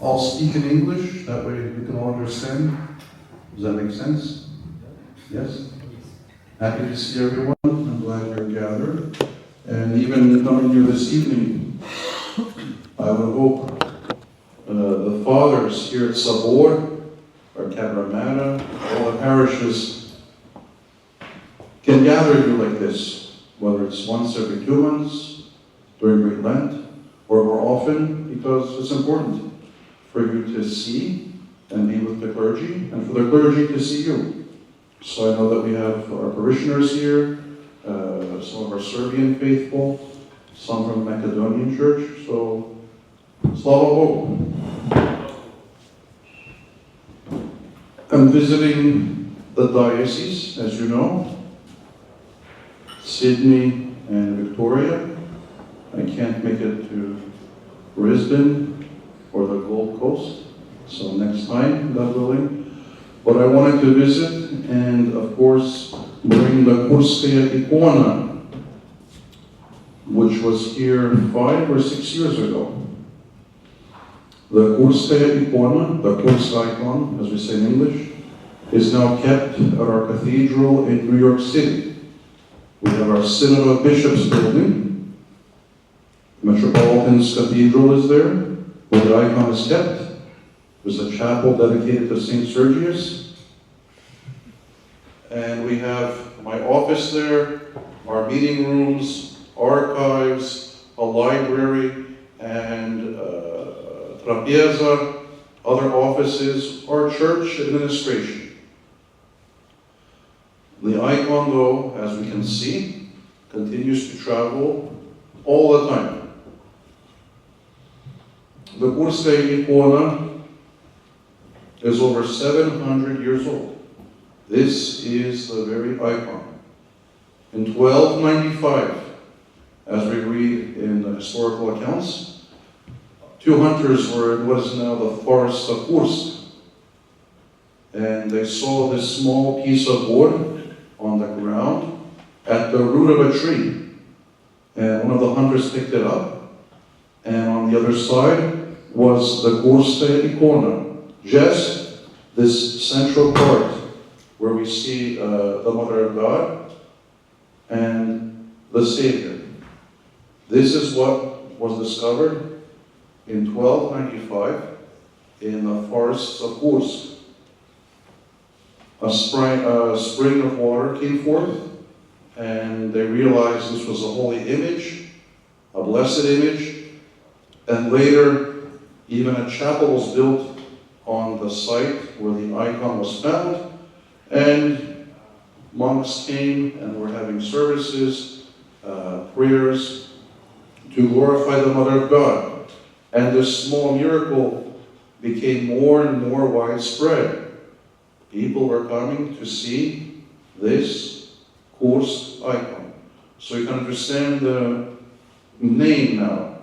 I'll speak in English, that way we can all understand. Does that make sense? Yes? Happy to see everyone. I'm glad you're gathered. And even coming here this evening, I would hope the fathers here at Sabor, or Cabramatta, all the parishes can gather you like this, whether it's once every 2 months, during Great Lent, or more often, because it's important for you to see and be with the clergy, and for the clergy to see you. So I know that we have our parishioners here, some of our Serbian faithful, some from the Macedonian church, so Slava Bogu. I'm visiting the Diocese, as you know, Sydney and Victoria. I can't make it to Brisbane or the Gold Coast, so next time, God willing. But I wanted to visit and, of course, bring the Kurskaya Ikona, which was here 5 or 6 years ago. The Kurskaya Ikona, the Kursk icon, as we say in English, is now kept at our cathedral in New York City. We have our Synod of Bishops building. Metropolitan's Cathedral is there, where the icon is kept. There's a chapel dedicated to St. Sergius. And we have my office there, our meeting rooms, archives, a library, and trapieza, other offices, our church administration. The icon, though, as we can see, continues to travel all the time. The Kurskaya Ikona is over 700 years old. This is the very icon. In 1295, as we read in the historical accounts, 2 hunters were in what is now the forest of Kursk, and they saw this small piece of wood on the ground at the root of a tree. And one of the hunters picked it up, and on the other side was the Kurskaya Ikona, just this central part where we see the Mother of God and the Savior. This is what was discovered in 1295 in the forests of Kursk. A spring of water came forth, and they realized this was a holy image, a blessed image, and later even a chapel was built on the site where the icon was found, and monks came and were having services, prayers to glorify the Mother of God. And this small miracle became more and more widespread. People were coming to see this Kursk icon. So you can understand the name now.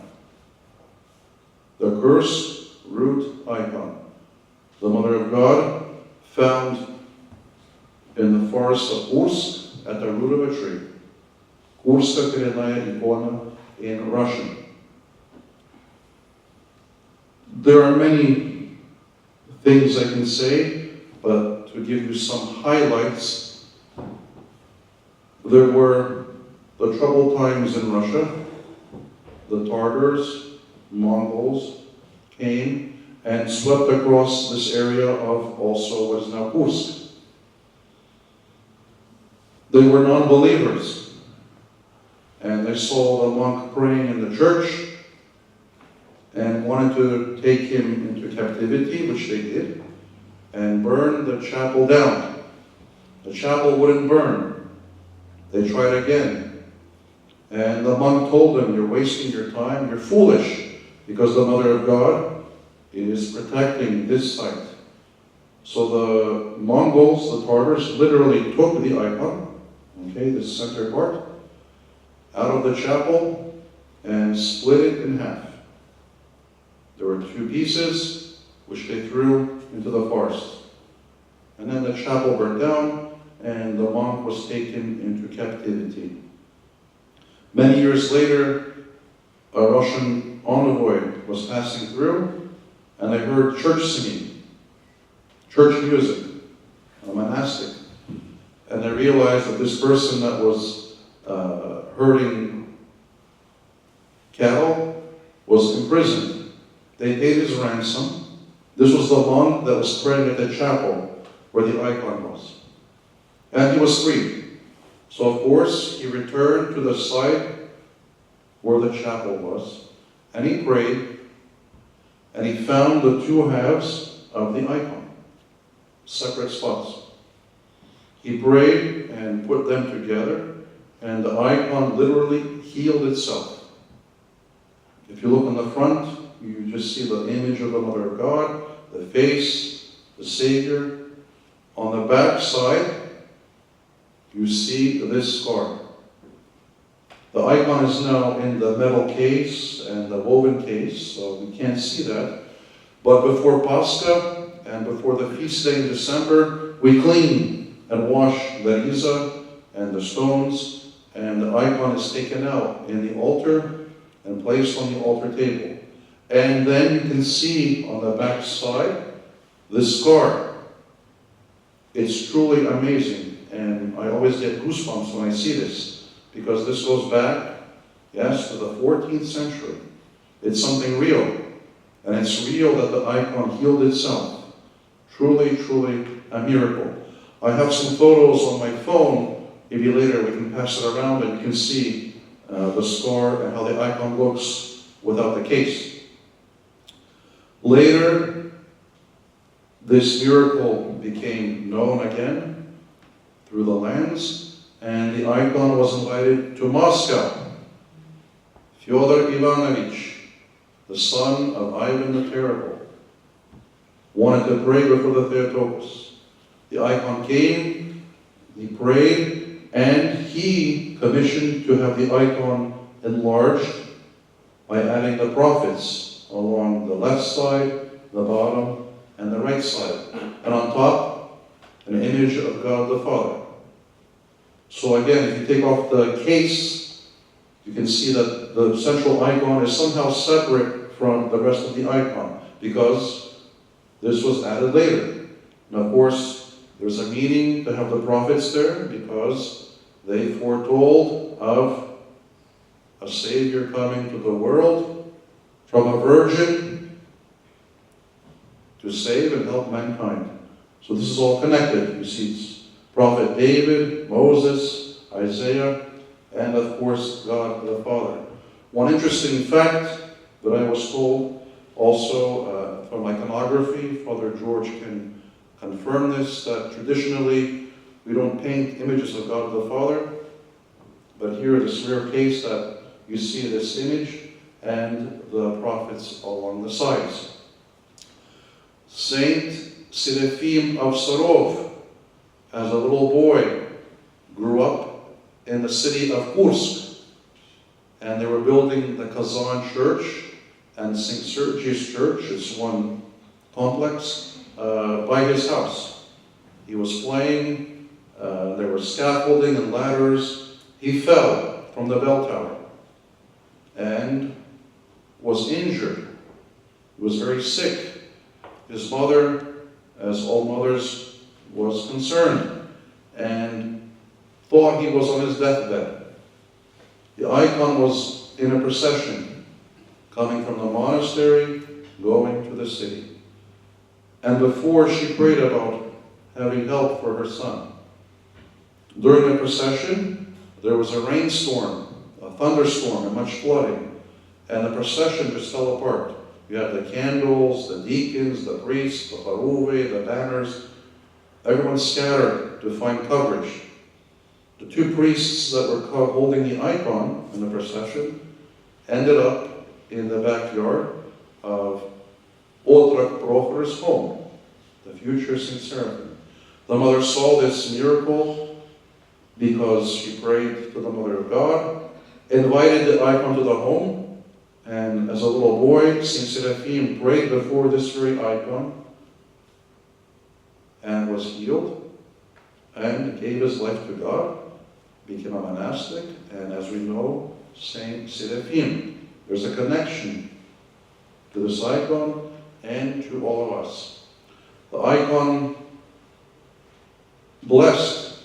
The Kursk root icon. The Mother of God found in the forest of Kursk at the root of a tree. Kurska Korennaya Ikona in Russian. There are many things I can say, but to give you some highlights, there were the troubled times in Russia. The Tartars, Mongols, came and swept across this area of also what is now Kursk. They were non-believers, and they saw the monk praying in the church and wanted to take him into captivity, which they did, and burn the chapel down. The chapel wouldn't burn. They tried again. And the monk told them, "You're wasting your time, you're foolish, because the Mother of God is protecting this site." So the Mongols, the Tartars, literally took the icon, okay, this center part, out of the chapel and split it in half. There were 2 pieces, which they threw into the forest. And then the chapel burned down, and the monk was taken into captivity. Many years later, a Russian envoy was passing through, and they heard church singing, church music, a monastic. And they realized that this person that was herding cattle was imprisoned. They paid his ransom. This was the monk that was praying at the chapel where the icon was. And he was freed. So of course, he returned to the site where the chapel was, and he prayed, and he found the two halves of the icon, separate spots. He prayed and put them together, and the icon literally healed itself. If you look on the front, you just see the image of the Mother of God, the face, the Savior. On the back side, you see this scar. The icon is now in the metal case and the woven case, so we can't see that. But before Pascha and before the feast day in December, we clean and wash the riza and the stones, and the icon is taken out in the altar and placed on the altar table. And then you can see on the back side this scar. It's truly amazing, and I always get goosebumps when I see this, because this goes back, yes, to the 14th century. It's something real, and it's real that the icon healed itself. Truly, truly a miracle. I have some photos on my phone. Maybe later we can pass it around and you can see the scar and how the icon looks without the case. Later, this miracle became known again through the lands, and the icon was invited to Moscow. Fyodor Ivanovich, the son of Ivan the Terrible, wanted to pray before the Theotokos. The icon came, he prayed, and he commissioned to have the icon enlarged by adding the prophets along the left side, the bottom, and the right side. And on top, an image of God the Father. So again, if you take off the case, you can see that the central icon is somehow separate from the rest of the icon, because this was added later. And of course, there's a meaning to have the prophets there, because they foretold of a Savior coming to the world from a virgin to save and help mankind. So this is all connected. You see, it's Prophet David, Moses, Isaiah, and of course, God the Father. One interesting fact that I was told also from iconography, Father George can confirm this, that traditionally we don't paint images of God the Father, but here this rare case that you see this image and the prophets along the sides. Saint Seraphim of Sarov, as a little boy, grew up in the city of Kursk, and they were building the Kazan Church and St. Sergius Church. It's one complex by his house. He was playing, there was scaffolding and ladders. He fell from the bell tower and was injured. He was very sick. His mother, as all mothers, was concerned and thought he was on his deathbed. The icon was in a procession, coming from the monastery, going to the city. And before she prayed about having help for her son, during the procession, there was a rainstorm, a thunderstorm, and much flooding, and the procession just fell apart. You had the candles, the deacons, the priests, the charuve, the banners. Everyone scattered to find coverage. The two priests that were holding the icon in the procession ended up in the backyard of Otrok Prochor's home, the future St. Seraphim. The mother saw this miracle because she prayed to the Mother of God, invited the icon to the home, and as a little boy, St. Seraphim prayed before this very icon and was healed and gave his life to God, became a monastic, and as we know, St. Seraphim. There's a connection to this icon and to all of us. The icon blessed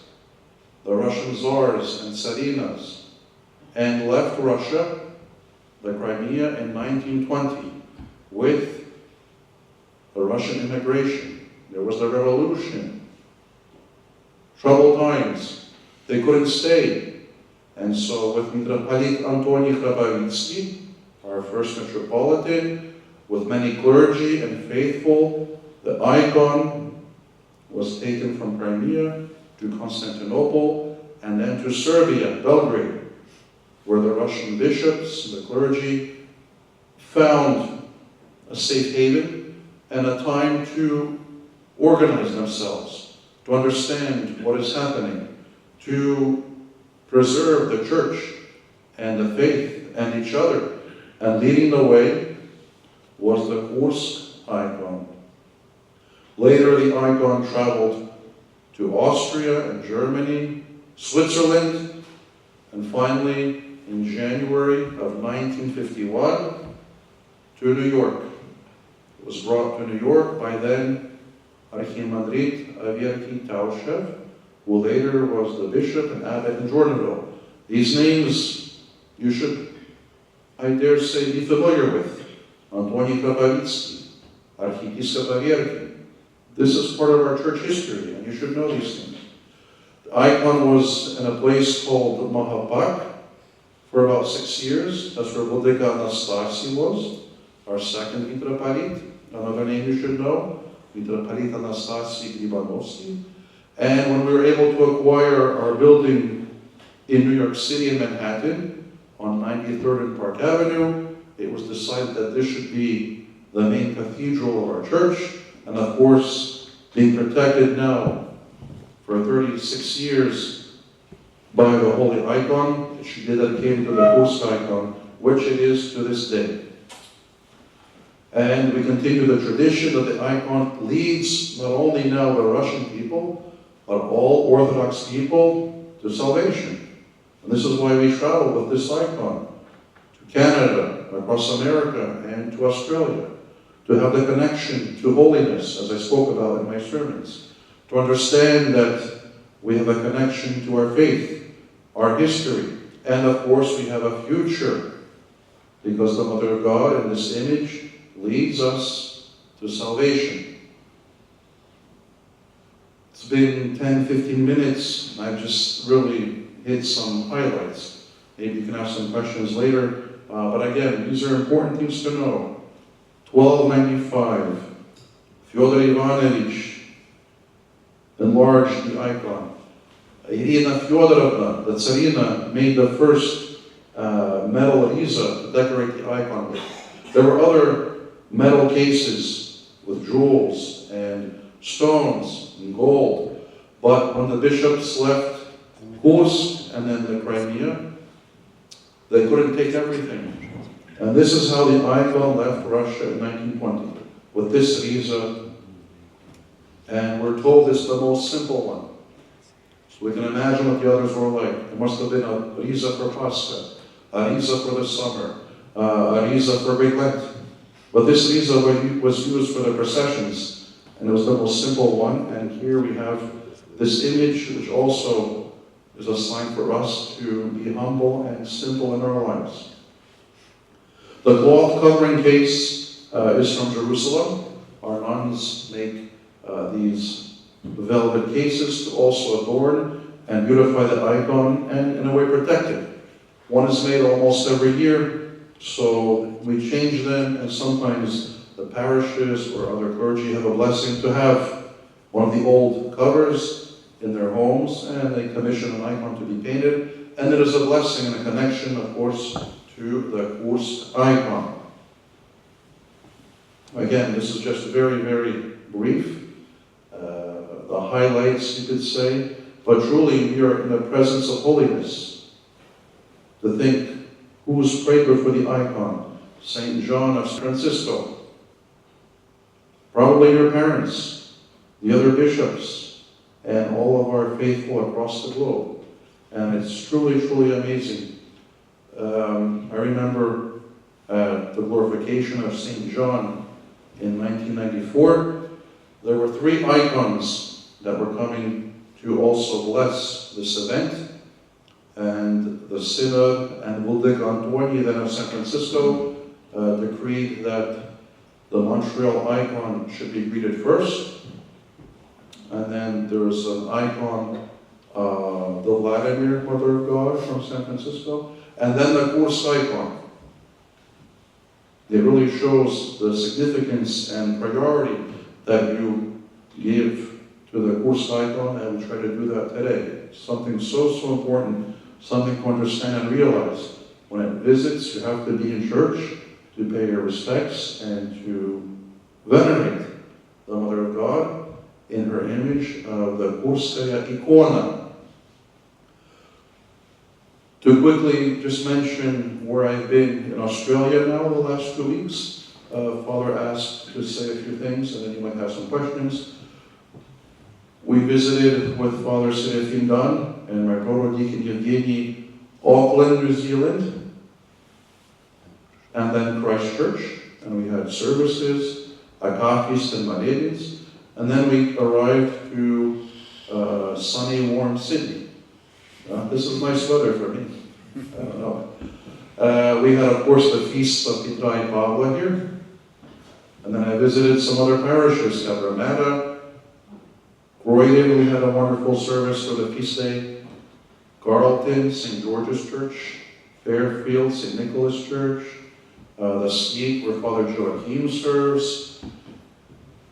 the Russian czars and tsarinas and left Russia, the Crimea, in 1920 with the Russian immigration. There was the revolution, troubled times. They couldn't stay. And so with Metropolitan Antoni Hrabavitsky, our first Metropolitan, with many clergy and faithful, the icon was taken from Crimea to Constantinople and then to Serbia, Belgrade, where the Russian bishops and the clergy found a safe haven and a time to organize themselves, to understand what is happening, to preserve the church and the faith and each other. And leading the way was the Kursk icon. Later, the icon traveled to Austria and Germany, Switzerland, and finally, in January of 1951, to New York. It was brought to New York by then Archimandrit Averki Taushev, who later was the bishop and abbot in Jordanville. These names you should, I dare say, be familiar with. Antoni Hrabavitsky, Archiepiscop Averki. This is part of our church history, and you should know these things. The icon was in a place called Mahapak for about 6 years. That's where Vladika Anastasi was, our second Metropolitan. Another name you should know, Metropolitan Anastasi Gribanovsky. And when we were able to acquire our building in New York City in Manhattan, on 93rd and Park Avenue, it was decided that this should be the main cathedral of our church, and of course, being protected now for 36 years by the holy icon. It should be dedicated to the Kursk icon, which it is to this day. And we continue the tradition that the icon leads not only now the Russian people, but all Orthodox people to salvation. And this is why we travel with this icon to Canada, across America, and to Australia, to have the connection to holiness, as I spoke about in my sermons, to understand that we have a connection to our faith, our history, and of course we have a future, because the Mother of God in this image leads us to salvation. It's been 10-15 minutes, and I've just really hit some highlights. Maybe you can ask some questions later, but again, these are important things to know. 1295, Fyodor Ivanovich enlarged the icon. Irina Fyodorovna, the Tsarina, made the first metal riza to decorate the icon with. There were other metal cases with jewels and stones and gold, but when the bishops left Kursk and then the Crimea, they couldn't take everything. And this is how the icon left Russia in 1920, with this riza. And we're told it's the most simple one. So we can imagine what the others were like. It must have been a riza for Pascha, a riza for the summer, a riza for Big Lent. But this riza was used for the processions, and it was the most simple one. And here we have this image, which also is a sign for us to be humble and simple in our lives. The cloth covering case is from Jerusalem. Our nuns make these velvet cases to also adorn and beautify the icon and in a way protect it. One is made almost every year, so we change them, and sometimes the parishes or other clergy have a blessing to have one of the old covers in their homes, and they commission an icon to be painted, and it is a blessing and a connection, of course, to the Kursk icon. Again, this is just very, very brief. The highlights, you could say, but truly we are in the presence of holiness. To think who was prayed before the icon? St. John of Francisco. Probably your parents, the other bishops, and all of our faithful across the globe. And it's truly, truly amazing. I remember the glorification of St. John in 1994, there were 3 icons that were coming to also bless this event. And the Synod and Vuldic Antoni then of San Francisco decreed that the Montreal icon should be greeted first. And then there was an icon, the Vladimir Mother of God from San Francisco, and then the Kursk icon. It really shows the significance and priority that you give to the Kursk icon, and we try to do that today. Something so important, something to understand and realize. When it visits, you have to be in church to pay your respects and to venerate the Mother of God in her image of the Kurskaya ikona. To quickly just mention where I've been in Australia now the last 2 weeks. Father asked to say a few things, and then you might have some questions. We visited with Father Serafim Dunn and my brother Deacon Yevgeny, Auckland, New Zealand, and then Christchurch, and we had services, Akafis and Maredins, and then we arrived to sunny, warm Sydney. This is nice weather for me. I don't know. We had, of course, the feast of Pitra and Pavla here, and then I visited some other parishes, Cabramatta, Croydon. We had a wonderful service for the feast day. Carlton, St. George's Church, Fairfield, St. Nicholas Church, the Sneak, where Father Joachim serves,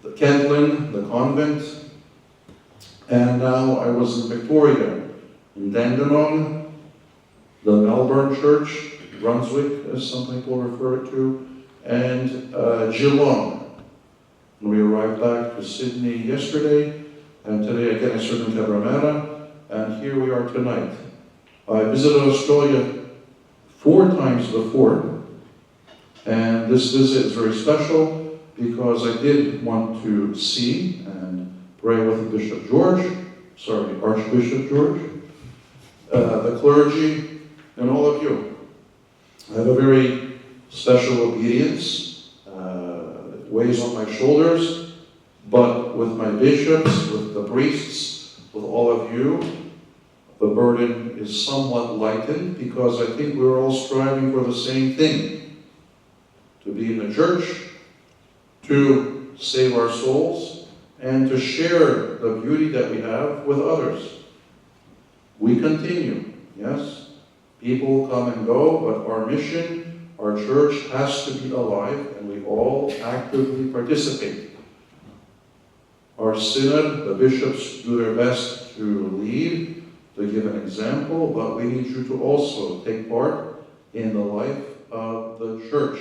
the Kentland, the convent, and now I was in Victoria, in Dandenong, the Melbourne Church, Brunswick, as some people refer it to, and Geelong. And we arrived back to Sydney yesterday, and today again I served in Cabramatta, and here we are tonight. I visited Australia 4 times before, and this visit is very special because I did want to see and pray with Archbishop George, the clergy, and all of you. I have a very special obedience. It weighs on my shoulders, but with my bishops, with the priests, with all of you, the burden is somewhat lightened because I think we're all striving for the same thing. To be in the church, to save our souls, and to share the beauty that we have with others. We continue, yes. People come and go, but our mission, our church has to be alive, and we all actively participate. Our synod, the bishops do their best to lead, to give an example, but we need you to also take part in the life of the church.